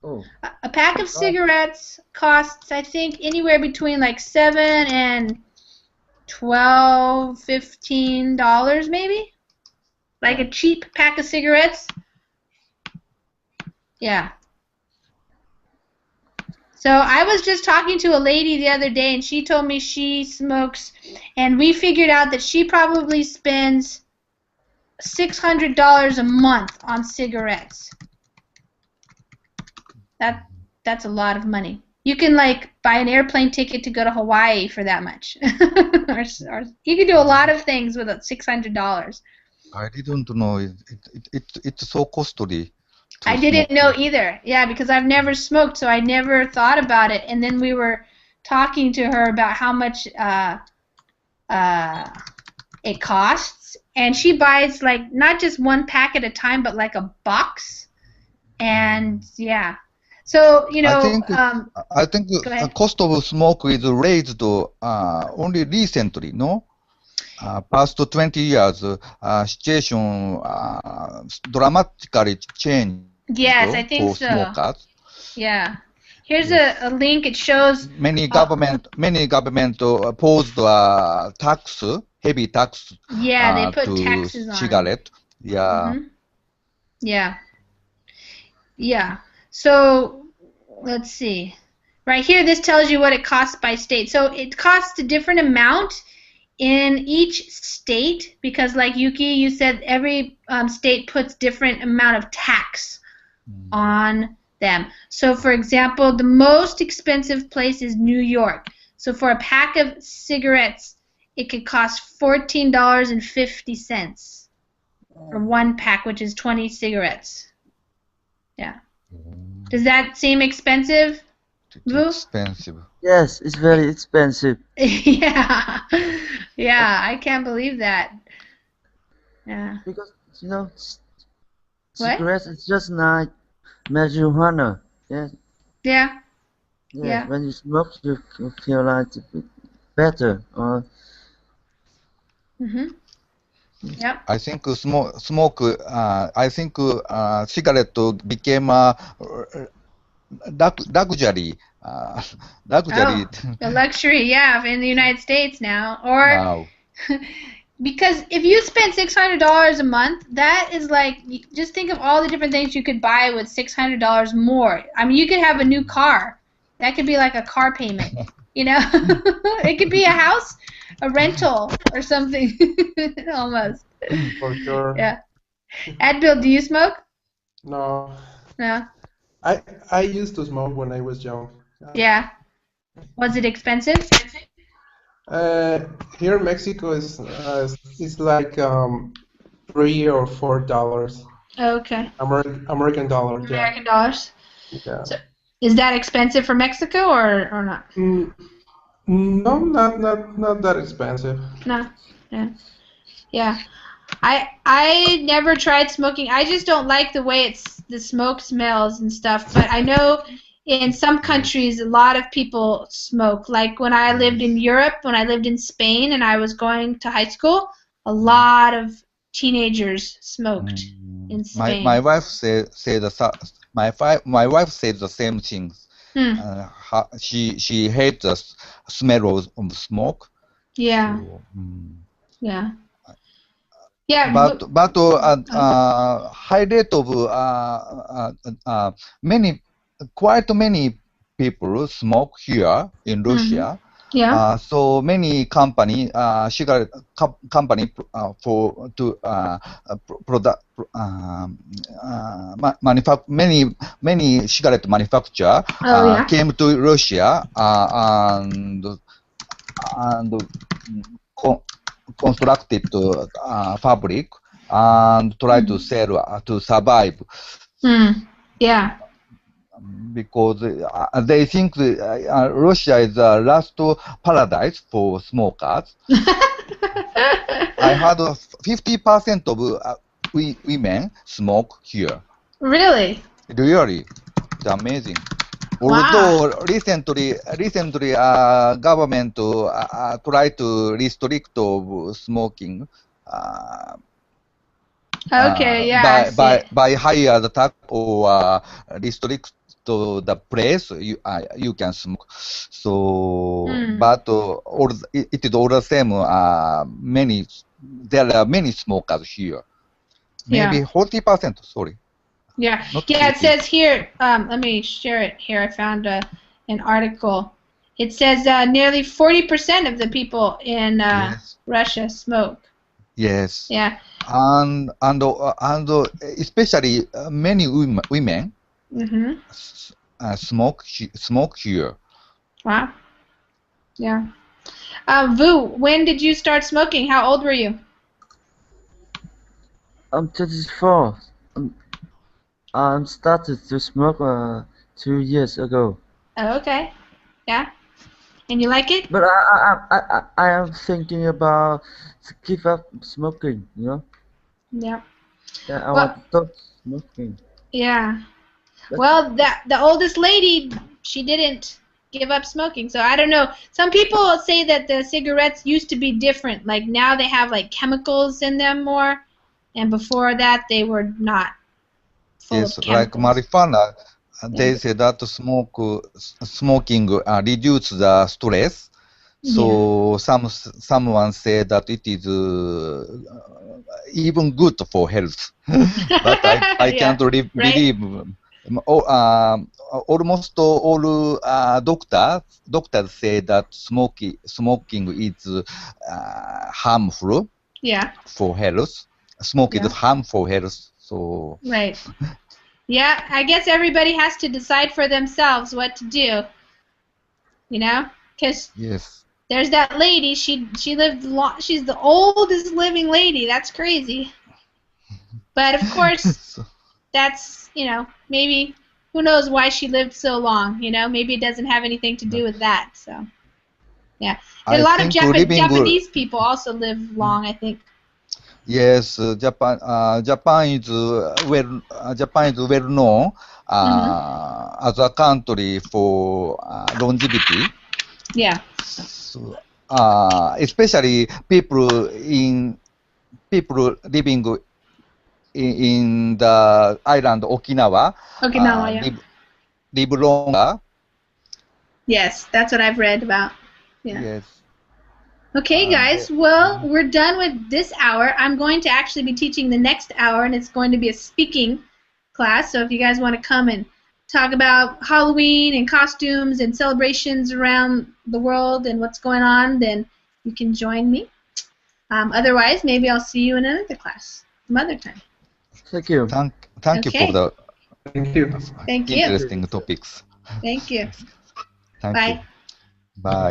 Oh. A pack of cigarettes costs, I think, anywhere between like $7 and $12, $15, maybe. Like a cheap pack of cigarettes. Yeah. So I was just talking to a lady the other day, and she told me she smokes, and we figured out that she probably spends $600 a month on cigarettes. That's a lot of money. You can like buy an airplane ticket to go to Hawaii for that much, or you can do a lot of things with $600. I didn't know it's so costly. I didn't know either. Yeah, because I've never smoked, so I never thought about it. And then we were talking to her about how much it costs, and she buys like not just one pack at a time, but like a box. And yeah, So, I think go ahead. cost of smoke is raised only recently, no? Past 20 years, situation dramatically changed Yes, I for think so. smokers. Yeah. Here's Yes. a link. It shows. Many Uh, government posed tax, heavy tax yeah, they put to taxes on them. cigarette. Yeah. Yeah. Yeah. So let's see. Right here, this tells you what it costs by state. So it costs a different amount in each state because, like Yuki, you said every state puts different amount of tax on them. So, for example, the most expensive place is New York. So for a pack of cigarettes, it could cost $14.50 for one pack, which is 20 cigarettes. Yeah. Does that seem expensive, Vu? Expensive. Yes, it's very expensive. Yeah. Yeah, I can't believe that. Yeah. Because What? cigarettes is just like marijuana. Yes, Yeah. yes. Yeah. When you smoke, you feel like a bit better. Or Yep. I think smoke. I think cigarette became a luxury. Luxury Oh, a luxury, yeah, in the United States now. Or now. because if you spend $600 a month, that is like, just think of all the different things you could buy with $600 more. I mean, you could have a new car. That could be like a car payment, It could be a house, a rental, or something, almost. For sure. Yeah. Adbil, do you smoke? No. No. I used to smoke when I was young. Yeah. Was it expensive? Here in Mexico is it's like $3 or $4. Okay. American dollar, yeah. American dollars. Yeah. So, is that expensive for Mexico or not? No, not that expensive. No. Yeah. Yeah. I never tried smoking. I just don't like the way the smoke smells and stuff. But I know in some countries a lot of people smoke. Like when I lived in Europe, when I lived in Spain and I was going to high school, a lot of teenagers smoked in Spain. My wife said my wife said the same things. She hates the smell of smoke. Yeah. So, Yeah. Yeah. But high rate of quite many people smoke here in Russia. Yeah. So many cigarette company for to product many cigarette manufacturer came to Russia and constructed fabric and try to sell to survive. Yeah. Because they think Russia is the last paradise for smokers. I heard 50% of women smoke here. Really? Really, it's amazing. Wow. Although recently, government try to restrict of smoking. Okay, yeah. By higher the tax or restrict to the place you can smoke. So, but it is all the same. There are many smokers here. Maybe 40%. Sorry. Yeah. Not Yeah. 40. It says here. Let me share it here. I found an article. It says nearly 40% of the people in Russia smoke. Yes. Yeah. And especially many women smoke here. Wow. Yeah. Vu, when did you start smoking? How old were you? I'm 34. I started to smoke 2 years ago. Oh, okay. Yeah. And you like it? But I am thinking about to give up smoking. Yeah. Yeah, I want to stop smoking. Yeah. Well, the oldest lady, she didn't give up smoking. So I don't know. Some people say that the cigarettes used to be different. Like now they have like chemicals in them more, and before that they were not full of Yes, like chemicals. marijuana, Yeah. they say that smoking reduce the stress. Yeah. So someone say that it is even good for health. But I Yeah. can't Right. believe almost all doctors say that smoking is harmful Yeah. for health. Smoke is Yeah. harmful health. So Right. Yeah. I guess everybody has to decide for themselves what to do. You know, because yes. there's that lady. She lived long. She's the oldest living lady. That's crazy. But of course, So that's, maybe who knows why she lived so long, maybe it doesn't have anything to do with that. So yeah, and a I lot of think living Japanese people also live long, I think. yes, Japan is well known Mhm. as a country for longevity. Yeah. So, especially people living in the island Okinawa Okinawa, yeah. live longer. Yes, that's what I've read about. Yeah. Yes. Okay, guys. Well, we're done with this hour. I'm going to actually be teaching the next hour, and it's going to be a speaking class. So if you guys want to come and talk about Halloween and costumes and celebrations around the world and what's going on, then you can join me. Otherwise, maybe I'll see you in another class some other time. Thank you. Thank you for Okay. the Thank you. Thank you. interesting topics. Thank you. Thank you. Bye. Bye.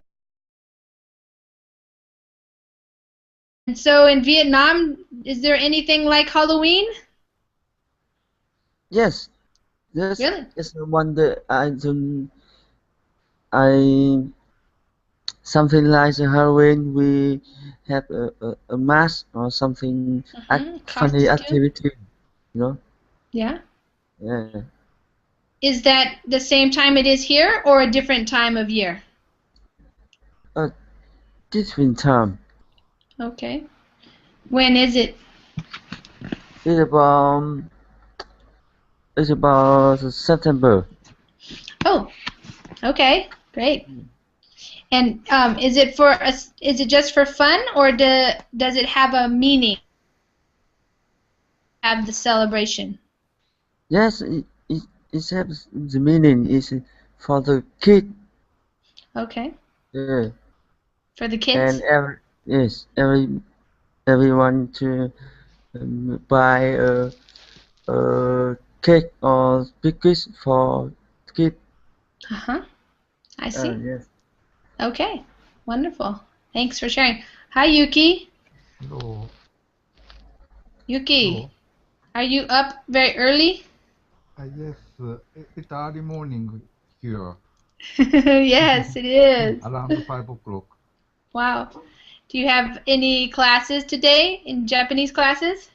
And so in Vietnam, is there anything like Halloween? Yes, there's Really? is one that I something like the Halloween we have a mask or something funny Costume? activity, you know? Yeah. Yeah. Is that the same time it is here or a different time of year? A different time. Okay. When is it? It's about it's about September. Oh, okay. Great. And is it just for fun or does it have a meaning? Have the celebration? Yes, it has the meaning is for the kid. Okay. Yeah. For the And kids? everyone to buy a cake or biscuits for kid. Uh-huh. I see. Yes. Okay. Wonderful. Thanks for sharing. Hi, Yuki. Hello. Yuki, Hello. are you up very early? Yes, it's early morning here, Yes, it is. around 5 o'clock. Wow. Do you have any classes today in Japanese classes?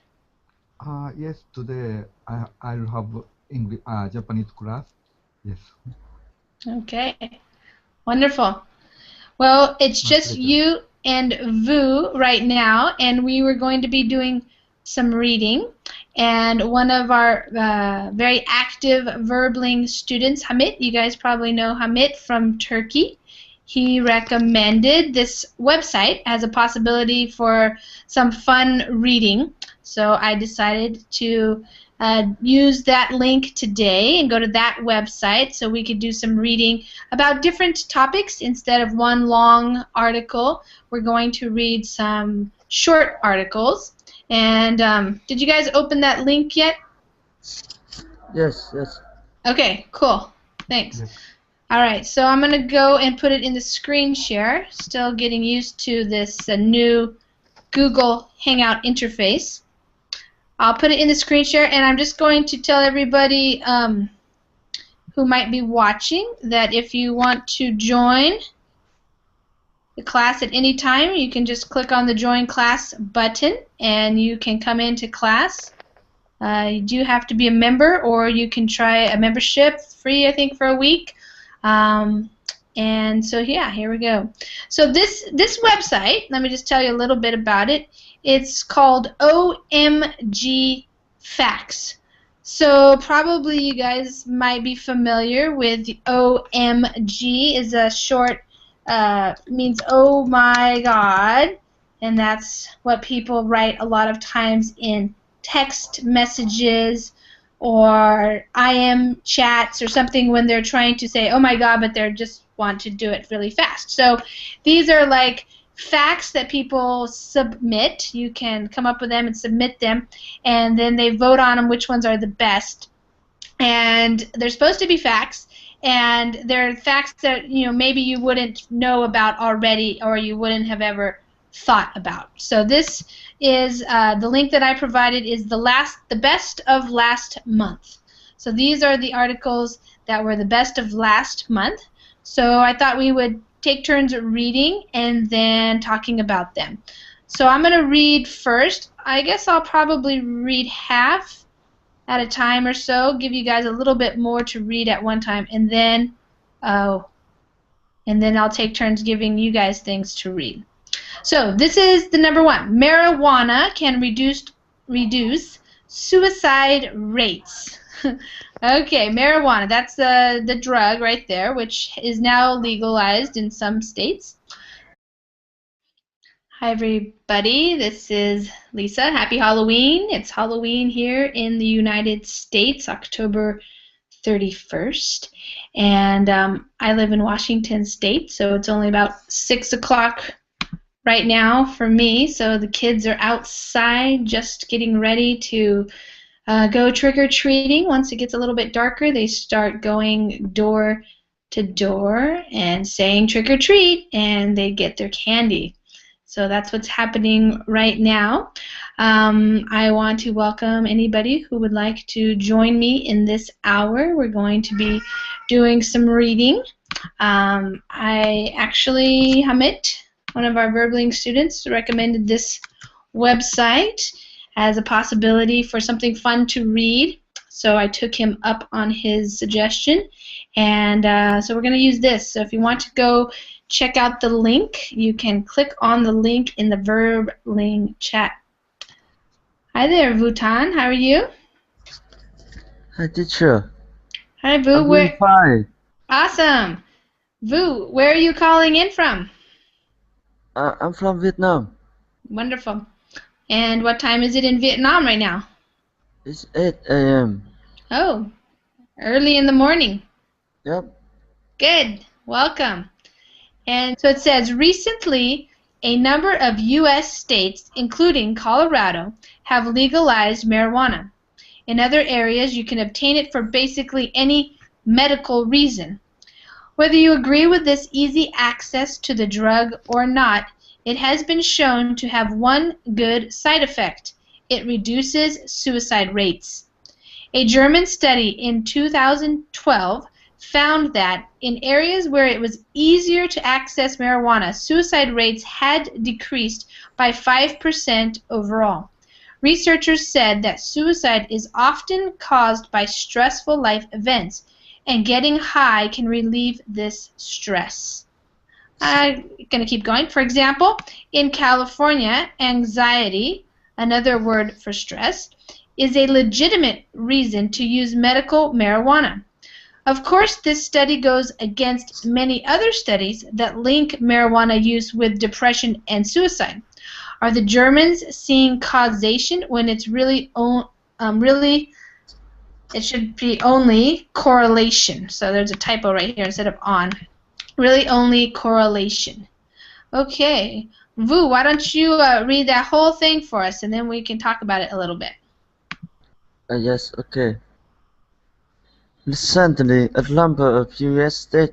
Yes, today I'll have English, Japanese class. Yes, Okay. Wonderful. Well, it's my just pleasure. you and Vu right now, and we were going to be doing some reading. And one of our very active Verbling students, Hamit, you guys probably know Hamit from Turkey. He recommended this website as a possibility for some fun reading. So I decided to use that link today and go to that website so we could do some reading about different topics instead of one long article. We're going to read some short articles. And did you guys open that link yet? Yes. Yes. Okay, cool. Thanks. Yes. All right, so I'm going to go and put it in the screen share. Still getting used to this new Google Hangout interface. I'll put it in the screen share, and I'm just going to tell everybody who might be watching that if you want to join the class at any time, you can just click on the Join Class button, and you can come into class You do have to be a member, or you can try a membership free, I think, for a week. And so yeah, here we go. So this website, let me just tell you a little bit about it. It's called OMG Facts. So probably you guys might be familiar with OMG is a short means oh my God, and that's what people write a lot of times in text messages or IM chats or something when they're trying to say oh my God, but they're just want to do it really fast. So these are like facts that people submit. You can come up with them and submit them, and then they vote on them which ones are the best. And they're supposed to be facts, and they're facts that maybe you wouldn't know about already or you wouldn't have ever thought about. So this is the link that I provided is the best of last month. So these are the articles that were the best of last month. So I thought we would take turns reading and then talking about them. So I'm going to read first. I guess I'll probably read half at a time or so, give you guys a little bit more to read at one time, and then I'll take turns giving you guys things to read. So this is the number one. Marijuana can reduce suicide rates. Okay, marijuana, that's the drug right there, which is now legalized in some states. Hi everybody, this is Lisa. Happy Halloween. It's Halloween here in the United States, October 31st. And I live in Washington State, so it's only about 6 o'clock right now for me. So the kids are outside just getting ready to go trick-or-treating. Once it gets a little bit darker, they start going door to door and saying trick-or-treat, and they get their candy. So that's what's happening right now. I want to welcome anybody who would like to join me in this hour. We're going to be doing some reading. Hamid, one of our Verbling students, recommended this website as a possibility for something fun to read. So I took him up on his suggestion, and so we're going to use this. So if you want to go check out the link, you can click on the link in the Verbling chat. Hi there, Vutan. How are you? Hi, teacher. Hi, Vu. I'm doing fine. Awesome. Vu, where are you calling in from? I'm from Vietnam. Wonderful. And what time is it in Vietnam right now? It's 8 a.m. Oh, early in the morning. Yep. Good. Welcome. And so it says, recently, a number of U.S. states, including Colorado, have legalized marijuana. In other areas, you can obtain it for basically any medical reason. Whether you agree with this easy access to the drug or not, it has been shown to have one good side effect. It reduces suicide rates. A German study in 2012 found that in areas where it was easier to access marijuana, suicide rates had decreased by 5% overall. Researchers said that suicide is often caused by stressful life events, and getting high can relieve this stress. I'm going to keep going. For example, in California, anxiety, another word for stress, is a legitimate reason to use medical marijuana. Of course, this study goes against many other studies that link marijuana use with depression and suicide. Are the Germans seeing causation when it's really it should be only correlation. So there's a typo right here instead of on. Really only correlation. Okay. Vu, why don't you read that whole thing for us, and then we can talk about it a little bit. Yes, okay. Recently, a number of U.S. states,